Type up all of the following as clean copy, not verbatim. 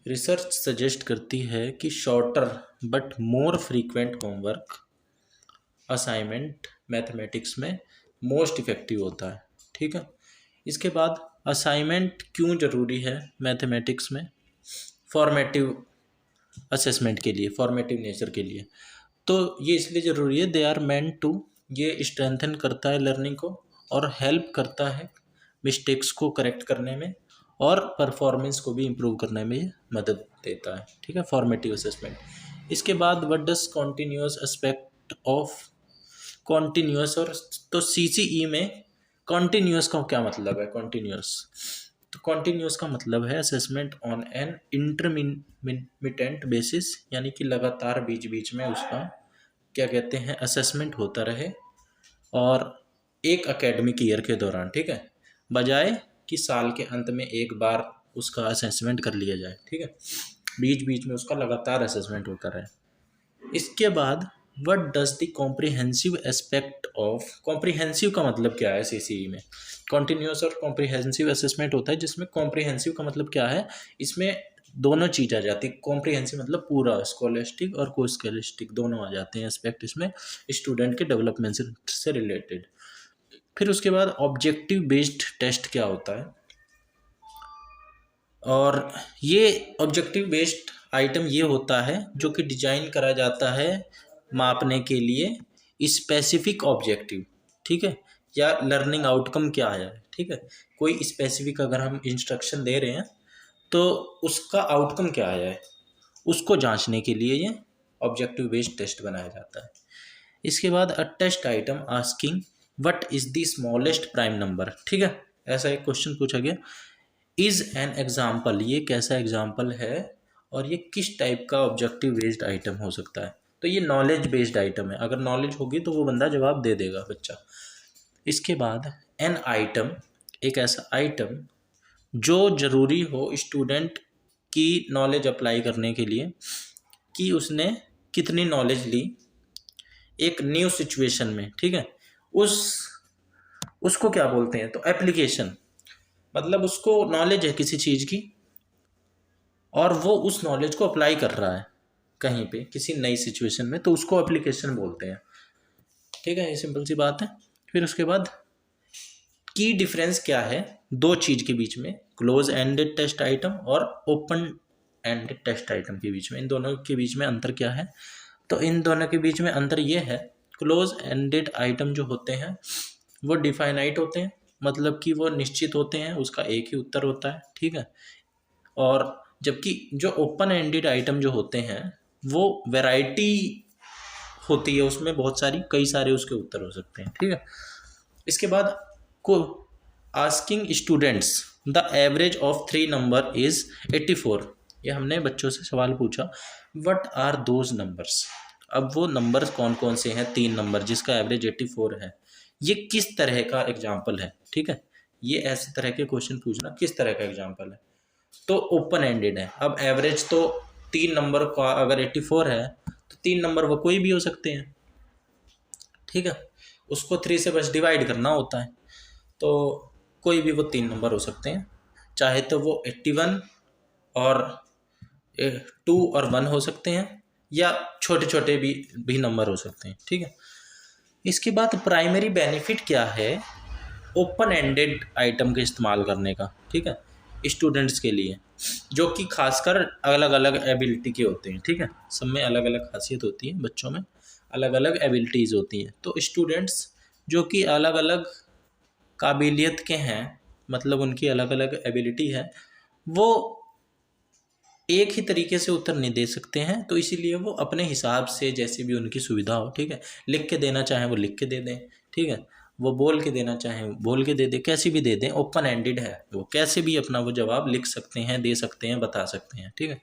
Research suggest करती है कि shorter but more frequent homework assignment mathematics में मोस्ट इफ़ेक्टिव होता है। ठीक है, इसके बाद असाइनमेंट क्यों ज़रूरी है मैथमेटिक्स में? फॉर्मेटिव असेसमेंट के लिए, फॉर्मेटिव नेचर के लिए। तो ये इसलिए ज़रूरी है, दे आर मेंट टू, ये स्ट्रेंथन करता है लर्निंग को और हेल्प करता है मिस्टेक्स को करेक्ट करने में और परफॉर्मेंस को भी इम्प्रूव करने में ये मदद देता है। ठीक है, फॉर्मेटिव असेसमेंट। इसके बाद what does continuous aspect of continuous, और तो सीसीई में कॉन्टीन्यूअस का क्या मतलब है? कॉन्टीन्यूअस, तो कॉन्टीन्यूअस का मतलब है assessment on an intermittent basis, यानी कि लगातार बीच बीच में उसका क्या कहते हैं असेसमेंट होता रहे और एक एकेडमिक ईयर के दौरान। ठीक है, बजाय कि साल के अंत में एक बार उसका असेसमेंट कर लिया जाए। ठीक है, बीच बीच में उसका लगातार असेसमेंट होता रहे। इसके बाद what does the comprehensive aspect of, comprehensive का मतलब क्या है सीसीई में? कॉन्टिन्यूअस और कॉम्प्रिहेंसिव असेसमेंट होता है, जिसमें कॉम्प्रिहेंसिव का मतलब क्या है, इसमें दोनों चीज़ आ जाती है। कॉम्प्रिहेंसिव मतलब पूरा, स्कॉलस्टिक और को स्कॉलस्टिक दोनों आ जाते हैं एस्पेक्ट इसमें, स्टूडेंट के डेवलपमेंट से रिलेटेड। फिर उसके बाद ऑब्जेक्टिव बेस्ड टेस्ट क्या होता है, और ये ऑब्जेक्टिव बेस्ड आइटम ये होता है जो कि डिजाइन करा जाता है मापने के लिए स्पेसिफिक ऑब्जेक्टिव। ठीक है, या लर्निंग आउटकम क्या है। ठीक है, कोई स्पेसिफिक अगर हम इंस्ट्रक्शन दे रहे हैं तो उसका आउटकम क्या आया है, उसको जांचने के लिए ये ऑब्जेक्टिव बेस्ड टेस्ट बनाया जाता है। इसके बाद a test item asking what is the smallest prime number. ठीक है, ऐसा एक क्वेश्चन पूछा गया, इज एन एग्जाम्पल, ये कैसा एग्जाम्पल है और ये किस टाइप का ऑब्जेक्टिव बेस्ड आइटम हो सकता है? तो ये नॉलेज बेस्ड आइटम है, अगर नॉलेज होगी तो वो बंदा जवाब दे देगा बच्चा। इसके बाद एन आइटम, एक ऐसा आइटम जो ज़रूरी हो स्टूडेंट की नॉलेज अप्लाई करने के लिए, कि उसने कितनी नॉलेज ली एक न्यू सिचुएशन में। ठीक है, उसको क्या बोलते हैं? तो एप्लीकेशन, मतलब उसको नॉलेज है किसी चीज़ की और वो उस नॉलेज को अप्लाई कर रहा है कहीं पे किसी नई सिचुएशन में, तो उसको एप्लीकेशन बोलते हैं। ठीक है, ये सिंपल सी बात है। फिर उसके बाद की डिफरेंस क्या है दो चीज़ के बीच में, क्लोज एंडेड टेस्ट आइटम और ओपन एंडेड टेस्ट आइटम के बीच में, इन दोनों के बीच में अंतर क्या है? तो इन दोनों के बीच में अंतर ये है, क्लोज एंडेड आइटम जो होते हैं वो डिफाइनाइट होते हैं, मतलब कि वो निश्चित होते हैं, उसका एक ही उत्तर होता है। ठीक है, और जबकि जो ओपन एंडेड आइटम जो होते हैं वो वैरायटी होती है, उसमें बहुत सारी, कई सारे उसके उत्तर हो सकते हैं। ठीक है, इसके बाद को asking students the average of 3 number is 84, ये हमने बच्चों से सवाल पूछा, व्हाट आर दोज नंबर्स। अब वो नंबर्स कौन कौन से हैं 3 नंबर जिसका एवरेज 84 है, ये किस तरह का एग्जाम्पल है? ठीक है, ये ऐसे तरह के क्वेश्चन पूछना किस तरह का एग्जाम्पल है, तो ओपन एंडेड है। अब एवरेज तो 3 नंबर का अगर 84 है तो 3 नंबर वो कोई भी हो सकते हैं। ठीक है, उसको 3 से बस डिवाइड करना होता है, तो कोई भी वो 3 नंबर हो सकते हैं, चाहे तो वो 81 और 2 और 1 हो सकते हैं, या छोटे छोटे भी नंबर हो सकते हैं। ठीक है, इसके बाद प्राइमरी बेनिफिट क्या है ओपन एंडेड आइटम के इस्तेमाल करने का? ठीक है, स्टूडेंट्स के लिए जो कि खासकर अलग अलग एबिलिटी के होते हैं। ठीक है, सब में अलग अलग खासियत होती है, बच्चों में अलग अलग एबिलिटीज़ होती हैं, तो स्टूडेंट्स जो कि अलग अलग काबिलियत के हैं, मतलब उनकी अलग अलग एबिलिटी है, वो एक ही तरीके से उत्तर नहीं दे सकते हैं, तो इसीलिए वो अपने हिसाब से जैसे भी उनकी सुविधा हो, ठीक है, लिख के देना चाहें वो लिख के दे दें, ठीक है, वो बोल के देना चाहें बोल के दे दें, कैसी भी दे दें, ओपन एंडेड है, वो कैसे भी अपना वो जवाब लिख सकते हैं, दे सकते हैं, बता सकते हैं। ठीक है,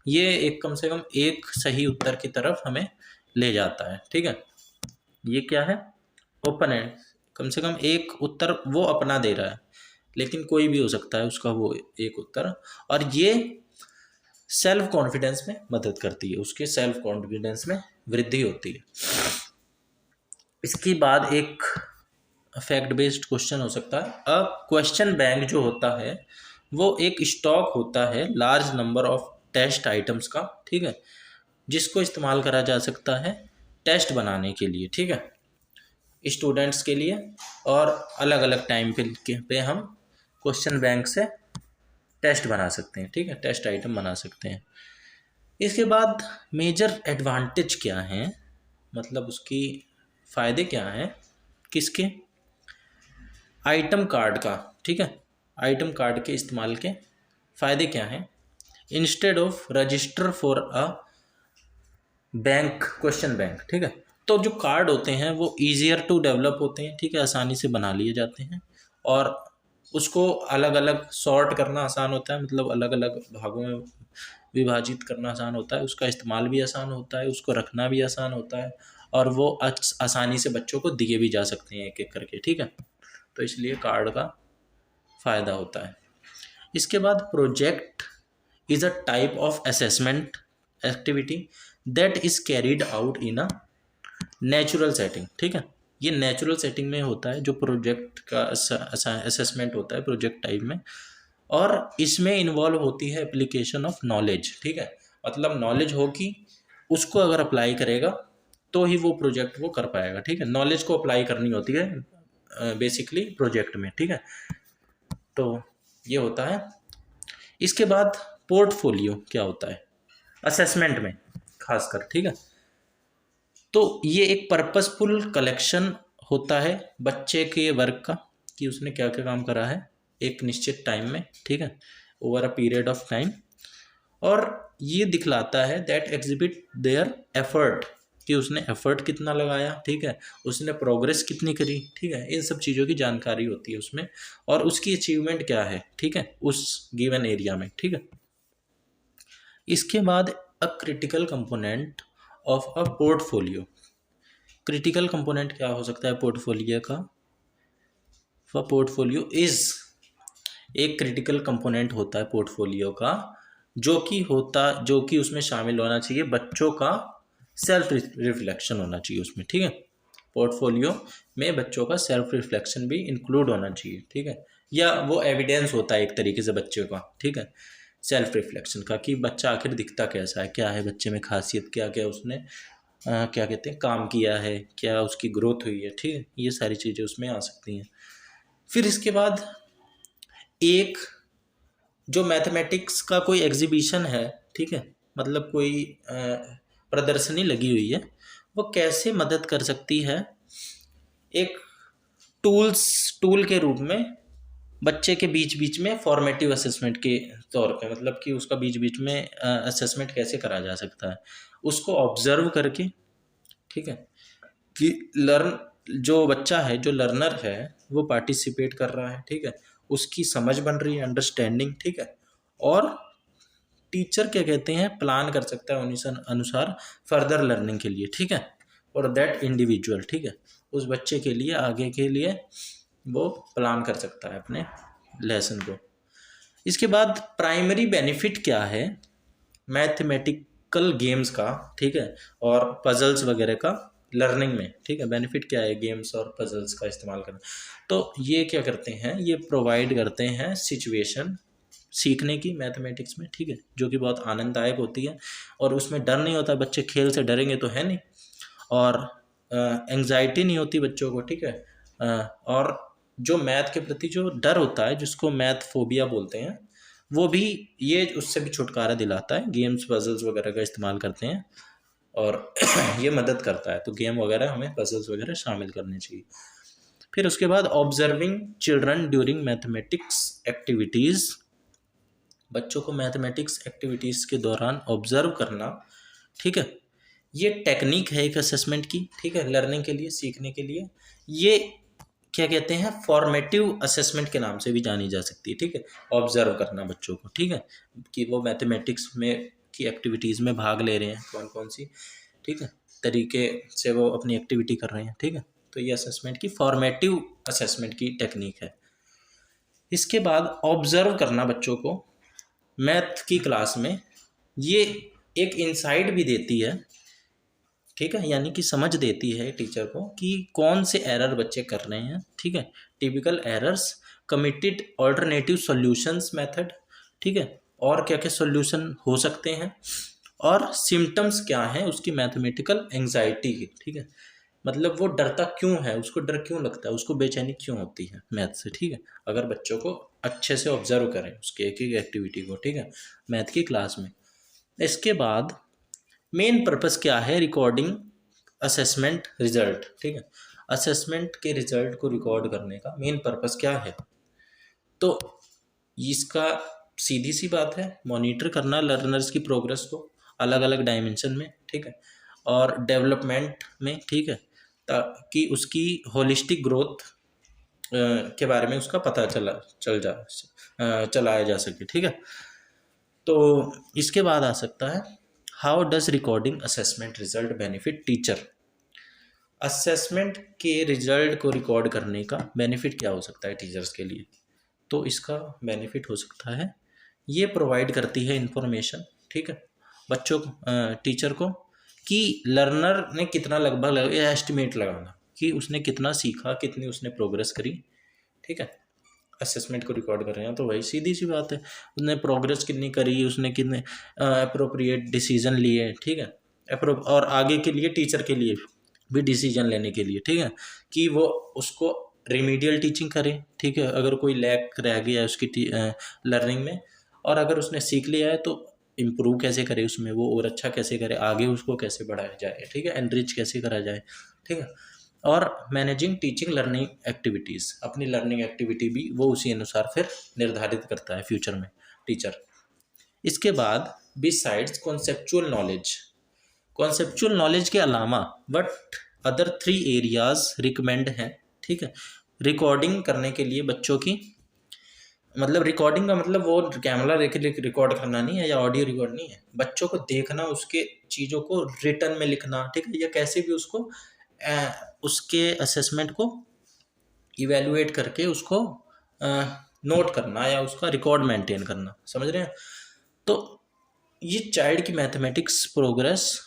ये एक कम से कम एक सही उत्तर की तरफ हमें ले जाता है। ठीक है, ये क्या है? ओपन एंड, कम से कम एक उत्तर वो अपना दे रहा है, लेकिन कोई भी हो सकता है उसका वो एक उत्तर, और ये सेल्फ कॉन्फिडेंस में मदद करती है, उसके सेल्फ कॉन्फिडेंस में वृद्धि होती है। इसके बाद एक फैक्ट बेस्ड क्वेश्चन हो सकता है, अ क्वेश्चन बैंक जो होता है वो एक स्टॉक होता है large number of test items का, ठीक है, जिसको इस्तेमाल करा जा सकता है टेस्ट बनाने के लिए, ठीक है, स्टूडेंट्स के लिए। और अलग अलग टाइम पे हम क्वेश्चन बैंक से टेस्ट बना सकते हैं, ठीक है, टेस्ट आइटम बना सकते हैं। इसके बाद मेजर एडवांटेज क्या हैं, मतलब उसकी फ़ायदे क्या हैं किसके, आइटम कार्ड का, ठीक है, आइटम कार्ड के इस्तेमाल के फ़ायदे क्या हैं। Instead of register for a bank, question bank, ठीक है, तो जो कार्ड होते हैं वो ईजियर टू डेवलप होते हैं, ठीक है, आसानी से बना लिए जाते हैं, और उसको अलग अलग सॉर्ट करना आसान होता है, मतलब अलग अलग भागों में विभाजित करना आसान होता है, उसका इस्तेमाल भी आसान होता है, उसको रखना भी आसान होता है, और वो आसानी से बच्चों को दिए भी जा सकते हैं एक एक करके, ठीक है, तो इसलिए कार्ड का फ़ायदा होता है। इसके बाद project is a type of assessment activity that is carried out in a natural setting, ठीक है, ये नेचुरल सेटिंग में होता है जो प्रोजेक्ट का असेसमेंट होता है प्रोजेक्ट टाइप में, और इसमें इन्वॉल्व होती है एप्लीकेशन ऑफ नॉलेज, ठीक है, मतलब नॉलेज होगी उसको अगर अप्लाई करेगा तो ही वो प्रोजेक्ट वो कर पाएगा, ठीक है, नॉलेज को अप्लाई करनी होती है बेसिकली प्रोजेक्ट में, ठीक है, तो ये होता है। इसके बाद पोर्टफोलियो क्या होता है असेसमेंट में खासकर, ठीक है, तो ये एक पर्पसफुल कलेक्शन होता है बच्चे के वर्क का, कि उसने क्या क्या काम करा है एक निश्चित टाइम में, ठीक है, over a period of time, और ये दिखलाता है दैट एग्जिबिट देयर एफर्ट, कि उसने एफर्ट कितना लगाया, ठीक है, उसने प्रोग्रेस कितनी करी, ठीक है, इन सब चीज़ों की जानकारी होती है उसमें, और उसकी अचीवमेंट क्या है, ठीक है, उस गिवन एरिया में, ठीक है। इसके बाद a critical component of a portfolio, critical component क्या हो सकता है पोर्टफोलियो का, पोर्टफोलियो इज एक क्रिटिकल कंपोनेंट होता है पोर्टफोलियो का, जो कि उसमें शामिल होना चाहिए बच्चों का सेल्फ रिफ्लेक्शन होना चाहिए उसमें, ठीक है, पोर्टफोलियो में बच्चों का सेल्फ रिफ्लेक्शन भी इंक्लूड होना चाहिए, ठीक है, या वो एविडेंस होता है एक तरीके से बच्चे का, ठीक है, सेल्फ रिफ्लेक्शन का, कि बच्चा आखिर दिखता कैसा है, क्या है बच्चे में खासियत, क्या क्या उसने क्या कहते हैं काम किया है, क्या उसकी ग्रोथ हुई है, ठीक है, ये सारी चीज़ें उसमें आ सकती हैं। फिर इसके बाद एक जो मैथमेटिक्स का कोई एग्जीबिशन है, ठीक है, मतलब कोई प्रदर्शनी लगी हुई है, वो कैसे मदद कर सकती है एक टूल के रूप में बच्चे के बीच बीच में फॉर्मेटिव असेसमेंट के तौर पे, मतलब कि उसका बीच बीच में असेसमेंट कैसे करा जा सकता है, उसको ऑब्जर्व करके, ठीक है, कि जो बच्चा है जो लर्नर है वो पार्टिसिपेट कर रहा है, ठीक है, उसकी समझ बन रही है, अंडरस्टैंडिंग, ठीक है, और टीचर क्या कहते हैं प्लान कर सकता है उन्हीं अनुसार फर्दर लर्निंग के लिए, ठीक है, और दैट इंडिविजुअल, ठीक है, उस बच्चे के लिए आगे के लिए वो प्लान कर सकता है अपने लेसन को। इसके बाद प्राइमरी बेनिफिट क्या है मैथमेटिकल गेम्स का, ठीक है, और पजल्स वगैरह का लर्निंग में, ठीक है, बेनिफिट क्या है गेम्स और पजल्स का इस्तेमाल करना, तो ये क्या करते हैं, ये प्रोवाइड करते हैं सिचुएशन सीखने की मैथमेटिक्स में, ठीक है, जो कि बहुत आनंददायक होती है, और उसमें डर नहीं होता, बच्चे खेल से डरेंगे तो है नहीं, और एंग्जाइटी नहीं होती बच्चों को, ठीक है, और जो मैथ के प्रति जो डर होता है जिसको मैथ फोबिया बोलते हैं, वो भी ये उससे भी छुटकारा दिलाता है, गेम्स पजल्स वगैरह का इस्तेमाल करते हैं, और ये मदद करता है, तो गेम वगैरह हमें पजल्स वगैरह शामिल करने चाहिए। फिर उसके बाद observing children during mathematics activities, बच्चों को मैथमेटिक्स एक्टिविटीज़ के दौरान ऑब्जर्व करना, ठीक है, ये टेक्निक है एक असेसमेंट की, ठीक है, लर्निंग के लिए, सीखने के लिए, ये क्या कहते हैं फॉर्मेटिव असेसमेंट के नाम से भी जानी जा सकती है, ठीक है, ऑब्जर्व करना बच्चों को, ठीक है, कि वो मैथमेटिक्स में की एक्टिविटीज़ में भाग ले रहे हैं कौन कौन सी, ठीक है, तरीके से वो अपनी एक्टिविटी कर रहे हैं, ठीक है, तो ये असेसमेंट की फॉर्मेटिव असेसमेंट की टेक्निक है। इसके बाद ऑब्जर्व करना बच्चों को मैथ की क्लास में, ये एक इंसाइट भी देती है, ठीक है, यानी कि समझ देती है टीचर को कि कौन से एरर बच्चे कर रहे हैं, ठीक है, typical errors, committed alternative solutions method, ठीक है, और क्या क्या सॉल्यूशन हो सकते हैं, और सिम्टम्स क्या हैं उसकी मैथमेटिकल एंजाइटी की, ठीक है। मतलब वो डरता क्यों है, उसको डर क्यों लगता है, उसको बेचैनी क्यों होती है मैथ से, ठीक है। अगर बच्चों को अच्छे से ऑब्जर्व करें उसके एक एक एक्टिविटी को, ठीक है, मैथ की क्लास में। इसके बाद मेन पर्पस क्या है, रिकॉर्डिंग असेसमेंट रिजल्ट, ठीक है। असेसमेंट के रिजल्ट को रिकॉर्ड करने का मेन पर्पस क्या है, तो इसका सीधी सी बात है, मॉनिटर करना लर्नर्स की प्रोग्रेस को अलग अलग डायमेंशन में, ठीक है, और डेवलपमेंट में, ठीक है, ताकि उसकी होलिस्टिक ग्रोथ के बारे में उसका पता चलाया जा सके, ठीक है। तो इसके बाद आ सकता है, how does recording assessment result benefit teacher. Assessment के रिजल्ट को रिकॉर्ड करने का बेनिफिट क्या हो सकता है टीचर्स के लिए, तो इसका बेनिफिट हो सकता है, ये प्रोवाइड करती है इंफॉर्मेशन, ठीक है, बच्चों को, टीचर को, कि लर्नर ने कितना लगभग एस्टिमेट लगाना कि उसने कितना सीखा, कितनी उसने प्रोग्रेस करी, ठीक है। असेसमेंट को रिकॉर्ड कर रहे हैं तो वही सीधी सी बात है, उसने प्रोग्रेस कितनी करी, उसने कितने अप्रोप्रिएट डिसीजन लिए, ठीक है, और आगे के लिए टीचर के लिए भी डिसीजन लेने के लिए, ठीक है, कि वो उसको रिमीडियल टीचिंग करे, ठीक है, अगर कोई लैक रह गया है उसकी लर्निंग में, और अगर उसने सीख लिया है तो इम्प्रूव कैसे करे उसमें, वो और अच्छा कैसे करे, आगे उसको कैसे बढ़ाया जाए, ठीक है, एनरिच कैसे करा जाए, ठीक है। और मैनेजिंग टीचिंग लर्निंग एक्टिविटीज़, अपनी लर्निंग एक्टिविटी भी वो उसी अनुसार फिर निर्धारित करता है फ्यूचर में टीचर। इसके बाद besides conceptual knowledge, conceptual knowledge के अलावा वट अदर 3 एरियाज रिकमेंड हैं, ठीक है, रिकॉर्डिंग करने के लिए बच्चों की। मतलब रिकॉर्डिंग का मतलब वो कैमरा लेके रिकॉर्ड करना नहीं है, या ऑडियो रिकॉर्ड नहीं है, बच्चों को देखना, उसके चीज़ों को रिटर्न में लिखना, ठीक है, या कैसे भी उसको उसके असेसमेंट को इवेलुएट करके उसको नोट करना, या उसका रिकॉर्ड मेंटेन करना, समझ रहे हैं। तो ये चाइल्ड की मैथमेटिक्स प्रोग्रेस,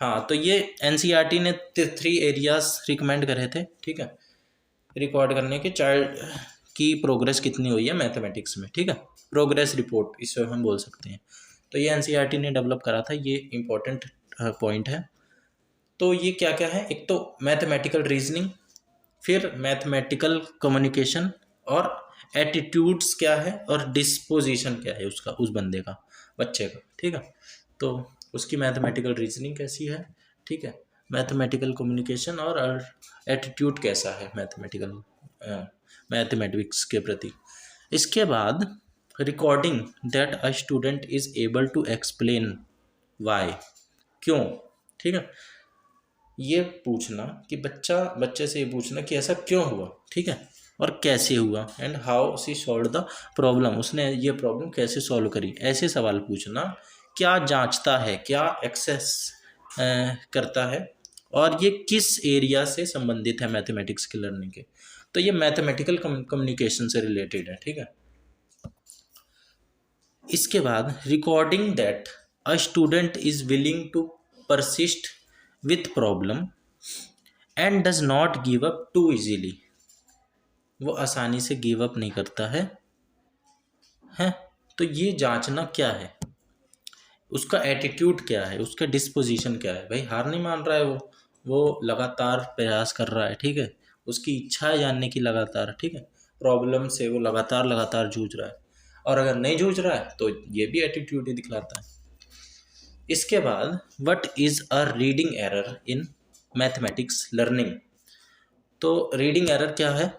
हाँ, तो ये एनसीईआरटी ने 3 एरियाज रिकमेंड करे थे, ठीक है, रिकॉर्ड करने के, चाइल्ड की प्रोग्रेस कितनी हुई है मैथमेटिक्स में, ठीक है, प्रोग्रेस रिपोर्ट इसे हम बोल सकते हैं। तो ये एनसीईआरटी ने डेवलप करा था, ये इम्पोर्टेंट पॉइंट है। तो ये क्या क्या है, एक तो मैथमेटिकल रीजनिंग, फिर मैथमेटिकल कम्युनिकेशन, और एटीट्यूड्स क्या है, और डिस्पोजिशन क्या है उसका, उस बंदे का, बच्चे का, ठीक है। तो उसकी मैथमेटिकल रीजनिंग कैसी है, ठीक है, मैथमेटिकल कम्युनिकेशन, और एटीट्यूड कैसा है मैथमेटिक्स के प्रति। इसके बाद recording that a student is able to explain why, क्यों, ठीक है, ये पूछना कि बच्चे से ये पूछना कि ऐसा क्यों हुआ, ठीक है, और कैसे हुआ, and how she solve the problem, उसने ये प्रॉब्लम कैसे सॉल्व करी, ऐसे सवाल पूछना क्या जांचता है, क्या एक्सेस करता है, और ये किस एरिया से संबंधित है मैथमेटिक्स की लर्निंग के। तो ये मैथमेटिकल कम्युनिकेशन से रिलेटेड है, ठीक है। इसके बाद recording that a student is willing to persist with problem and does not give up too easily, वो आसानी से गिव अप नहीं करता है, हैं। तो ये जांचना क्या है, उसका एटीट्यूड क्या है, उसका डिस्पोजिशन क्या है, भाई हार नहीं मान रहा है वो लगातार प्रयास कर रहा है, ठीक है, उसकी इच्छा है जानने की लगातार, ठीक है, प्रॉब्लम से वो लगातार जूझ रहा है, और अगर नहीं जूझ रहा है तो ये भी एटीट्यूड ही दिखलाता है। इसके बाद what is a reading error in mathematics learning, तो रीडिंग एरर क्या है,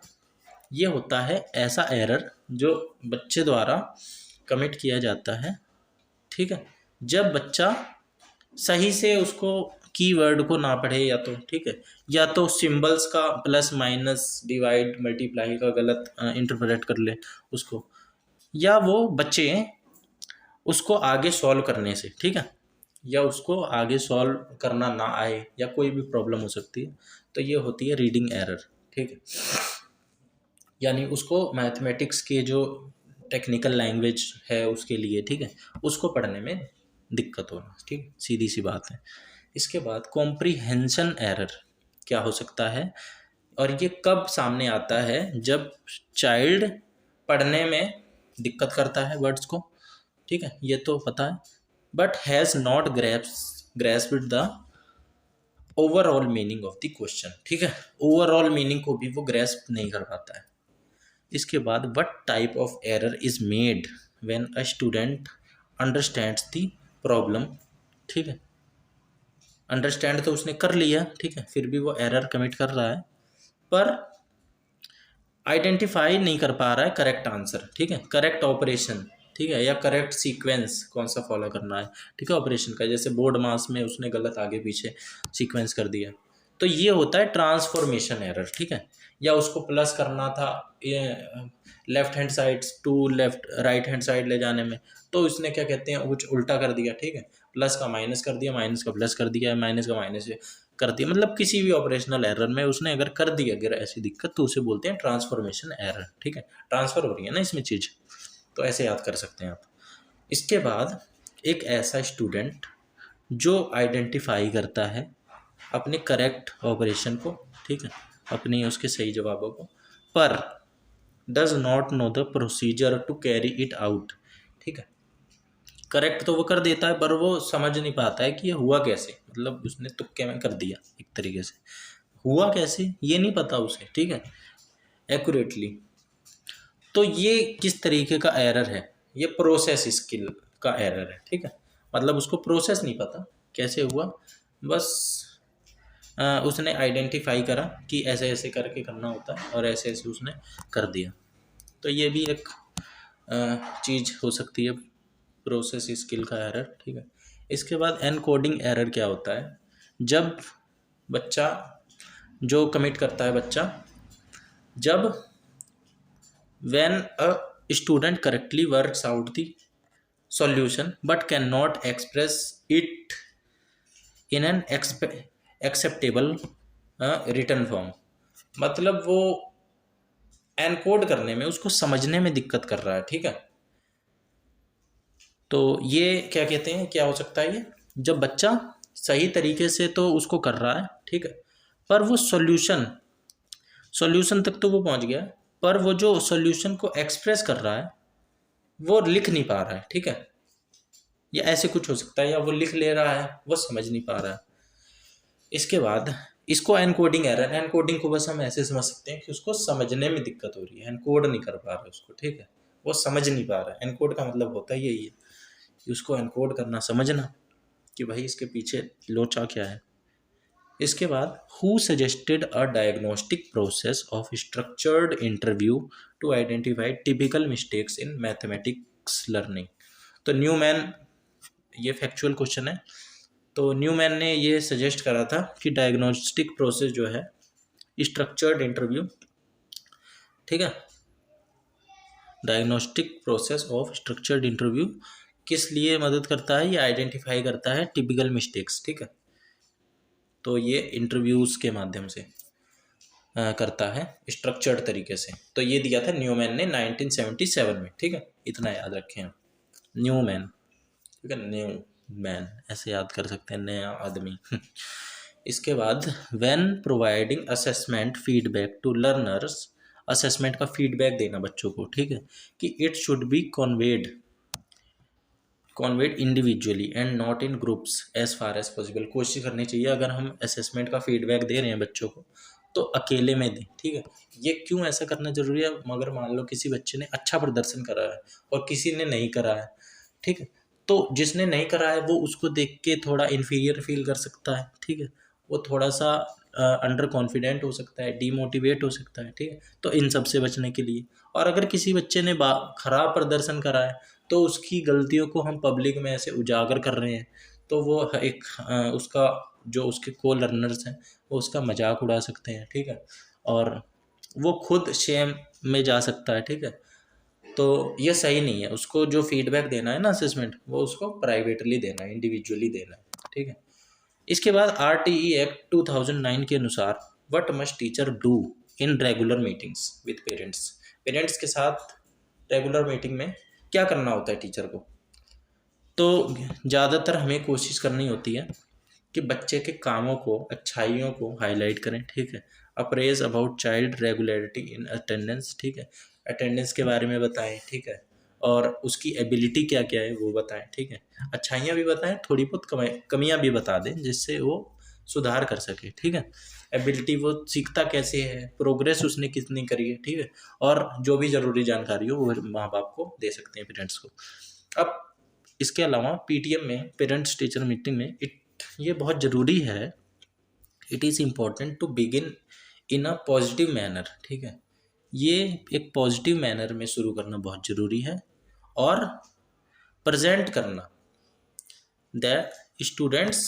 ये होता है ऐसा एरर जो बच्चे द्वारा कमिट किया जाता है, ठीक है, जब बच्चा सही से उसको कीवर्ड को ना पढ़े, या तो ठीक है, या तो सिंबल्स का प्लस माइनस डिवाइड मल्टीप्लाई का गलत इंटरप्रेट कर ले उसको, या वो बच्चे उसको आगे सॉल्व करने से, ठीक है, या उसको आगे सॉल्व करना ना आए, या कोई भी प्रॉब्लम हो सकती है, तो ये होती है रीडिंग एरर, ठीक है, यानी उसको मैथमेटिक्स के जो टेक्निकल लैंग्वेज है उसके लिए, ठीक है, उसको पढ़ने में दिक्कत होना, ठीक, सीधी सी बात है। इसके बाद कॉम्प्रीहेंशन एरर क्या हो सकता है, और ये कब सामने आता है, जब चाइल्ड पढ़ने में दिक्कत करता है वर्ड्स को, ठीक है, ये तो पता है, but has not grasped the overall meaning of the question, ठीक है, ओवरऑल मीनिंग को भी वो ग्रेस्प नहीं कर पाता है। इसके बाद what type of error is made when a student understands the problem, ठीक है, अंडरस्टैंड तो उसने कर लिया, ठीक है, फिर भी वो एरर कमिट कर रहा है, पर आइडेंटिफाई नहीं कर पा रहा है करेक्ट आंसर, ठीक है, करेक्ट ऑपरेशन, ठीक है, या करेक्ट सीक्वेंस कौन सा फॉलो करना है, ठीक है, ऑपरेशन का, जैसे बोर्ड मास में उसने गलत आगे पीछे सीक्वेंस कर दिया, तो ये होता है ट्रांसफॉर्मेशन एरर, ठीक है, या उसको प्लस करना था ये left hand side to left right hand side ले जाने में, तो इसने क्या कहते हैं कुछ उल्टा कर दिया, ठीक है, प्लस का माइनस कर दिया, माइनस का प्लस कर दिया, माइनस का माइनस कर दिया, मतलब किसी भी ऑपरेशनल एरर में उसने अगर कर दी अगर ऐसी दिक्कत, तो उसे बोलते हैं ट्रांसफॉर्मेशन एरर, ठीक है, ट्रांसफर हो रही है ना इसमें चीज़, तो ऐसे याद कर सकते हैं आप। इसके बाद एक ऐसा स्टूडेंट जो आइडेंटिफाई करता है अपने करेक्ट ऑपरेशन को, ठीक है, अपनी उसके सही जवाबों को, पर does not know the procedure to carry it out, ठीक है, करेक्ट तो वो कर देता है पर वो समझ नहीं पाता है कि ये हुआ कैसे, मतलब उसने तुक्के में कर दिया एक तरीके से, हुआ कैसे ये नहीं पता उसे, ठीक है, एक्यूरेटली, तो ये किस तरीके का एरर है, ये प्रोसेस स्किल का एरर है, ठीक है, मतलब उसको प्रोसेस नहीं पता कैसे हुआ, बस उसने आइडेंटिफाई करा कि ऐसे ऐसे करके करना होता है और ऐसे ऐसे उसने कर दिया, तो ये भी एक चीज़ हो सकती है प्रोसेस स्किल का एरर, ठीक है। इसके बाद एनकोडिंग एरर क्या होता है, जब बच्चा जो कमिट करता है बच्चा, जब when a student correctly works out the solution but cannot express it in an acceptable written form, मतलब वो एनकोड करने में उसको समझने में दिक्कत कर रहा है, ठीक है, तो ये क्या कहते हैं, क्या हो सकता है ये, जब बच्चा सही तरीके से तो उसको कर रहा है, ठीक है, पर वो सॉल्यूशन तक तो वो पहुंच गया, पर वो जो सॉल्यूशन को एक्सप्रेस कर रहा है वो लिख नहीं पा रहा है, ठीक है, या ऐसे कुछ हो सकता है, या वो लिख ले रहा है वो समझ नहीं पा रहा है। इसके बाद इसको एनकोडिंग एरर, एनकोडिंग को बस हम ऐसे समझ सकते हैं कि उसको समझने में दिक्कत हो रही है, एनकोड नहीं कर पा रहा है उसको, ठीक है, वो समझ नहीं पा रहा है, एनकोड का मतलब होता है यही है कि उसको एनकोड करना, समझना कि भाई इसके पीछे लोचा क्या है। इसके बाद who suggested a diagnostic process of structured interview to identify typical mistakes in mathematics learning, तो न्यूमैन, ये फैक्चुअल क्वेश्चन है, तो न्यूमैन ने ये सजेस्ट करा था कि डायग्नोस्टिक प्रोसेस जो है स्ट्रक्चर्ड इंटरव्यू, ठीक है, diagnostic process of structured interview किस लिए मदद करता है, ये आइडेंटिफाई करता है टिपिकल मिस्टेक्स, ठीक है, तो ये इंटरव्यूज़ के माध्यम से करता है स्ट्रक्चर्ड तरीके से, तो ये दिया था न्यूमैन ने 1977 में, ठीक है, इतना याद रखें आप, न्यूमैन, ठीक है, न्यूमैन ऐसे याद कर सकते हैं, नया आदमी। इसके बाद when providing assessment feedback to learners, assessment का फीडबैक देना बच्चों को, ठीक है, कि it should be conveyed individually and not in groups as far as possible, कोशिश करनी चाहिए अगर हम असेसमेंट का फीडबैक दे रहे हैं बच्चों को तो अकेले में दें, ठीक है, ये क्यों ऐसा करना जरूरी है, मगर मान लो किसी बच्चे ने अच्छा प्रदर्शन करा है और किसी ने नहीं करा है, ठीक है, तो जिसने नहीं करा है वो उसको देख के थोड़ा इन्फीरियर फील कर सकता है, ठीक है, वो थोड़ा सा अंडर कॉन्फिडेंट हो सकता है, डीमोटिवेट हो सकता है, ठीक है, तो इन सब से बचने के लिए, और अगर किसी बच्चे ने खराब प्रदर्शन करा है तो उसकी गलतियों को हम पब्लिक में ऐसे उजागर कर रहे हैं, तो वो एक उसका जो उसके को लर्नर्स हैं वो उसका मजाक उड़ा सकते हैं, ठीक है, और वो खुद शेम में जा सकता है, ठीक है, तो ये सही नहीं है, उसको जो फीडबैक देना है ना असेसमेंट, वो उसको प्राइवेटली देना है, इंडिविजुअली देना है, ठीक है। इसके बाद RTE एक्ट 2009 के अनुसार what must teacher do in regular meetings with parents, parents के साथ रेगुलर मीटिंग में क्या करना होता है टीचर को, तो ज़्यादातर हमें कोशिश करनी होती है कि बच्चे के कामों को, अच्छाइयों को हाईलाइट करें, ठीक है, apprise about child regularity in attendance, ठीक है, अटेंडेंस के बारे में बताएं, ठीक है, और उसकी एबिलिटी क्या क्या है वो बताएं, ठीक है। अच्छाइयाँ भी बताएं, थोड़ी बहुत कमियाँ भी बता दें जिससे वो सुधार कर सके, ठीक है। एबिलिटी वो सीखता कैसे है, प्रोग्रेस उसने कितनी करी है, ठीक है। और जो भी ज़रूरी जानकारी हो वो माँ बाप को दे सकते हैं, पेरेंट्स को। अब इसके अलावा पीटीएम में, पेरेंट्स टीचर मीटिंग में, ये बहुत ज़रूरी है, it is important to begin in a positive manner, ठीक है। ये एक पॉजिटिव मैनर में शुरू करना बहुत ज़रूरी है और प्रेजेंट करना दैट स्टूडेंट्स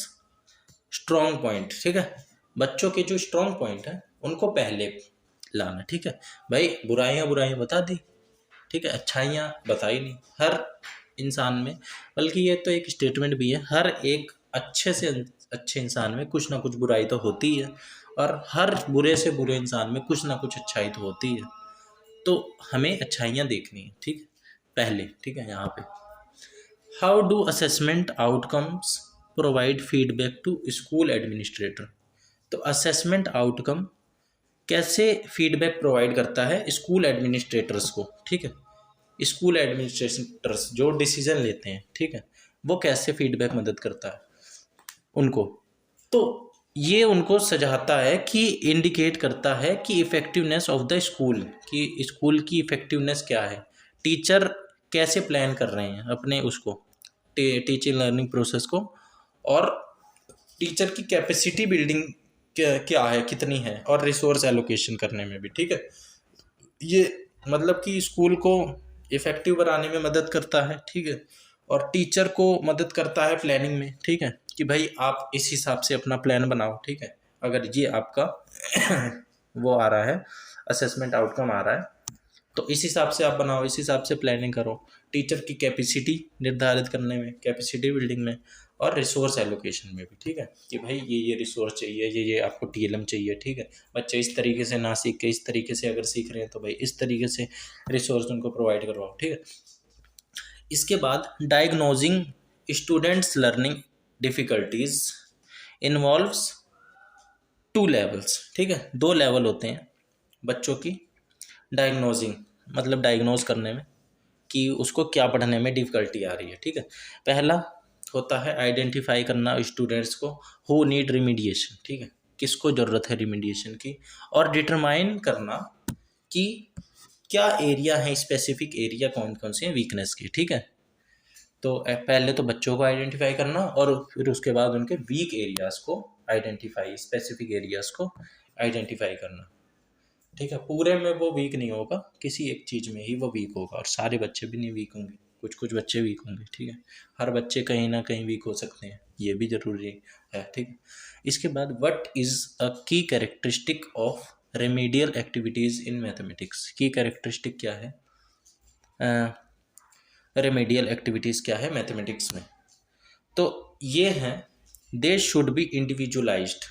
स्ट्रॉन्ग पॉइंट, ठीक है। बच्चों के जो स्ट्रॉन्ग पॉइंट है उनको पहले लाना, ठीक है। भाई बुराइयाँ बुराइयाँ बता दी, ठीक है, अच्छाइयाँ बताई नहीं। हर इंसान में, बल्कि ये तो एक स्टेटमेंट भी है, हर एक अच्छे से अच्छे इंसान में कुछ ना कुछ बुराई तो होती है, और हर बुरे से बुरे इंसान में कुछ ना कुछ अच्छाई तो होती है। तो हमें अच्छाइयाँ देखनी है, ठीक है, पहले, ठीक है। यहाँ पे how do assessment outcomes provide feedback to school administrator. तो असेसमेंट आउटकम कैसे फीडबैक प्रोवाइड करता है स्कूल एडमिनिस्ट्रेटर्स को, ठीक है। स्कूल एडमिनिस्ट्रेटर्स जो डिसीजन लेते हैं, ठीक है, वो कैसे फीडबैक मदद करता है उनको। तो ये उनको सजाता है कि इंडिकेट करता है कि इफ़ेक्टिवनेस ऑफ द स्कूल, कि स्कूल की इफ़ेक्टिवनेस क्या है, टीचर कैसे प्लान कर रहे हैं अपने उसको टीचिंग लर्निंग प्रोसेस को, और टीचर की कैपेसिटी बिल्डिंग क्या है, कितनी है, और रिसोर्स एलोकेशन करने में भी, ठीक है। ये मतलब कि स्कूल को इफ़ेक्टिव बनाने में मदद करता है, ठीक है, और टीचर को मदद करता है प्लानिंग में, ठीक है, कि भाई आप इस हिसाब से अपना प्लान बनाओ, ठीक है। अगर ये आपका वो आ रहा है, असेसमेंट आउटकम आ रहा है, तो इस हिसाब से आप बनाओ, इस हिसाब से प्लानिंग करो। टीचर की कैपेसिटी निर्धारित करने में, कैपेसिटी बिल्डिंग में, और रिसोर्स एलोकेशन में भी, ठीक है, कि भाई ये रिसोर्स चाहिए, ये आपको टीएलएम चाहिए, ठीक है। बच्चे इस तरीके से ना सीख के इस तरीके से अगर सीख रहे हैं तो भाई इस तरीके से रिसोर्स उनको प्रोवाइड करवाओ, ठीक है। इसके बाद diagnosing students learning difficulties involves 2 levels, ठीक है। 2 लेवल होते हैं बच्चों की डायग्नोजिंग, मतलब डायग्नोज करने में कि उसको क्या पढ़ने में डिफ़िकल्टी आ रही है, ठीक है। पहला होता है आइडेंटिफाई करना स्टूडेंट्स को हु नीड रिमीडिएशन, ठीक है, किसको ज़रूरत है रिमीडिएशन की, और डिटरमाइन करना कि क्या एरिया है, स्पेसिफिक एरिया कौन कौन से हैं वीकनेस के, ठीक है। तो पहले तो बच्चों को आइडेंटिफाई करना और फिर उसके बाद उनके वीक एरियाज़ को आइडेंटिफाई, स्पेसिफिक एरियाज़ को आइडेंटिफाई करना, ठीक है। पूरे में वो वीक नहीं होगा, किसी एक चीज़ में ही वो वीक होगा, और सारे बच्चे भी नहीं वीक होंगे, कुछ कुछ बच्चे वीक होंगे, ठीक है। हर बच्चे कहीं ना कहीं वीक हो सकते हैं, ये भी ज़रूरी है, ठीक है। इसके बाद व्हाट इज़ अ की characteristic of remedial activities in mathematics. की कैरेक्टरिस्टिक क्या है, रेमेडियल एक्टिविटीज़ क्या है मैथमेटिक्स में। तो ये हैं, दे शुड बी इंडिविजुअलाइज्ड,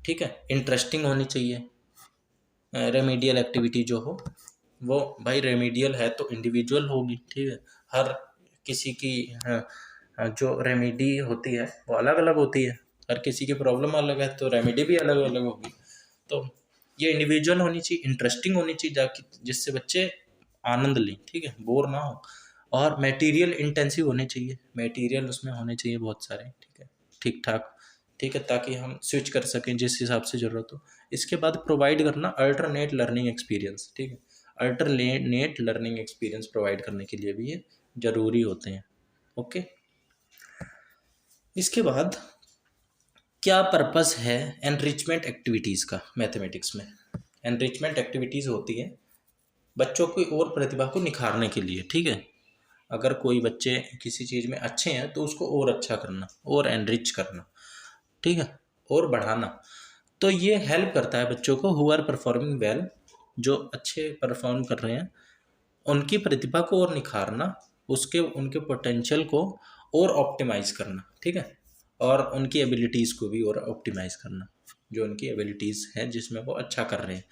ठीक है, इंटरेस्टिंग होनी चाहिए। रेमेडियल एक्टिविटी जो हो वो भाई रेमेडियल है तो इंडिविजुअल होगी, ठीक है। हर किसी की जो रेमेडी होती है वो अलग अलग होती है, हर किसी की प्रॉब्लम अलग है तो रेमेडी भी अलग अलग होगी। तो ये इंडिविजुअल होनी चाहिए, इंटरेस्टिंग होनी चाहिए, जाकि जिससे बच्चे आनंद लें, ठीक है, बोर ना हो। और मटेरियल इंटेंसिव होने चाहिए, मटेरियल उसमें होने चाहिए बहुत सारे, ठीक है, ठीक ठाक, ठीक है, ताकि हम स्विच कर सकें जिस हिसाब से ज़रूरत हो। इसके बाद प्रोवाइड करना अल्टरनेट लर्निंग एक्सपीरियंस, ठीक है, अल्टरनेट लर्निंग एक्सपीरियंस प्रोवाइड करने के लिए भी ये ज़रूरी होते हैं, ओके। इसके बाद क्या पर्पस है एनरिचमेंट एक्टिविटीज़ का मैथमेटिक्स में। एनरिचमेंट एक्टिविटीज़ होती है बच्चों की और प्रतिभा को निखारने के लिए, ठीक है। अगर कोई बच्चे किसी चीज़ में अच्छे हैं तो उसको और अच्छा करना, और एनरिच करना, ठीक है, और बढ़ाना। तो ये हेल्प करता है बच्चों को हु आर परफॉर्मिंग वेल, जो अच्छे परफॉर्म कर रहे हैं उनकी प्रतिभा को और निखारना, उनके पोटेंशियल को और ऑप्टिमाइज़ करना, ठीक है, और उनकी एबिलिटीज़ को भी और ऑप्टिमाइज़ करना, जो उनकी एबिलिटीज़ हैं जिसमें वो अच्छा कर रहे हैं।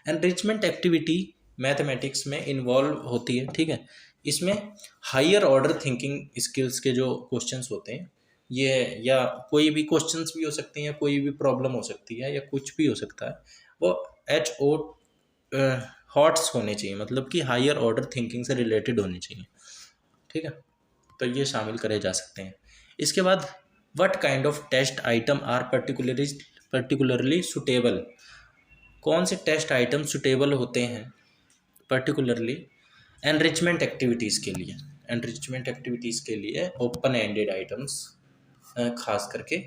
एनरिचमेंट एक्टिविटी मैथमेटिक्स में इन्वॉल्व होती है, ठीक है। इसमें हायर ऑर्डर थिंकिंग स्किल्स के जो क्वेश्चंस होते हैं, ये या कोई भी क्वेश्चंस भी हो सकती हैं, कोई भी प्रॉब्लम हो सकती है, या कुछ भी हो सकता है, वो HO हॉट्स होने चाहिए, मतलब कि हायर ऑर्डर थिंकिंग से रिलेटेड होनी चाहिए। ठीक है, तो ये शामिल करे जा सकते हैं। इसके बाद what kind of test item are particularly suitable, कौन से टेस्ट आइटम सुटेबल होते हैं पर्टिकुलरली एनरिचमेंट एक्टिविटीज़ के लिए। एनरिचमेंट एक्टिविटीज़ के लिए ओपन एंडेड आइटम्स खास करके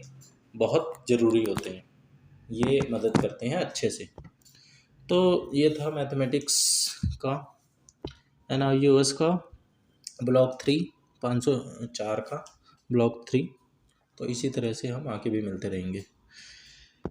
बहुत ज़रूरी होते हैं, ये मदद करते हैं अच्छे से। तो ये था मैथमेटिक्स का NRUS का ब्लॉक 3 504 का ब्लॉक 3। तो इसी तरह से हम आगे भी मिलते रहेंगे।